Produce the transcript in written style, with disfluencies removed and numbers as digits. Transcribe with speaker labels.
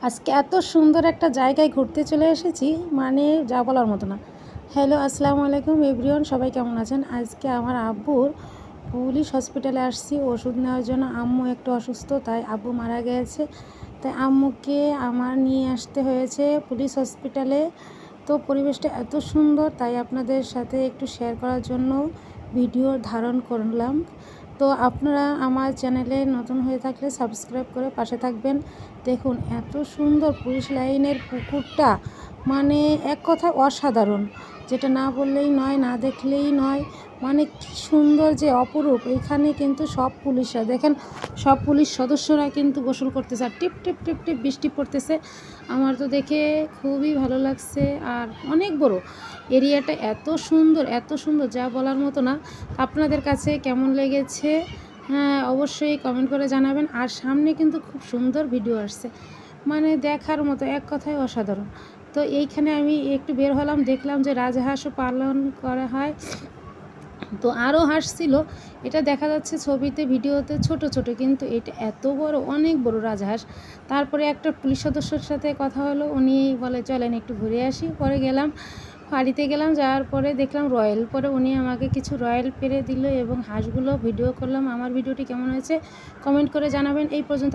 Speaker 1: আজকে এত সুন্দর একটা জায়গায় ঘুরতে চলে এসেছি, মানে যা বলার মতো না। হ্যালো, আসসালামু আলাইকুম এভরিওয়ান, সবাই কেমন আছেন? আজকে আমার আব্বুর পুলিশ হসপিটালে আসছি ওষুধ নেওয়ার জন্য। আম্মু একটু অসুস্থ, তাই আব্বু মারা গেছে, তাই আম্মুকে আমার নিয়ে আসতে হয়েছে পুলিশ হসপিটালে। তো পরিবেশটা এত সুন্দর, তাই আপনাদের সাথে একটু শেয়ার করার জন্য ভিডিও ধারণ করলাম। তো আপনারা আমার চ্যানেলে নতুন হয়ে থাকলে সাবস্ক্রাইব করে পাশে থাকবেন। দেখুন এত সুন্দর পুলিশ লাইনের পুকুরটা, মানে এক কথায় অসাধারণ, যেটা না বললেই নয়, না দেখলেই নয়। মানে কি সুন্দর যে অপরূপ। এখানে কিন্তু সব পুলিশরা দেখেন, সব পুলিশ সদস্যরা কিন্তু গোসল করতেছে, আর টিপ টিপ টিপ টিপ বৃষ্টি পড়তেছে। আমার তো দেখে খুবই ভালো লাগছে। আর অনেক বড় এরিয়াটা, এত সুন্দর এত সুন্দর, যা বলার মতো না। আপনাদের কাছে কেমন লেগেছে হ্যাঁ অবশ্যই কমেন্ট করে জানাবেন। আর সামনে কিন্তু খুব সুন্দর ভিডিও আসছে, মানে দেখার মতো, এক কথায় অসাধারণ। তো এইখানে আমি একটু বের হলাম, দেখলাম যে রাজহাঁসও পালন করা হয়। তো আরও হাঁস ছিল, এটা দেখা যাচ্ছে ছবিতে ভিডিওতে ছোট ছোট, কিন্তু এটা এত বড়, অনেক বড় রাজহাঁস। তারপরে একটা পুলিশ সদস্যর সাথে কথা হলো, উনি বলে চলেন একটু ঘুরে আসি। পরে গেলাম, বাড়িতে গেলাম, যাওয়ার পরে দেখলাম রয়্যাল, পরে উনি আমাকে কিছু রয়্যাল পেরে দিল এবং হাঁসগুলো ভিডিও করলাম। আমার ভিডিওটি কেমন হয়েছে কমেন্ট করে জানাবেন। এই পর্যন্ত।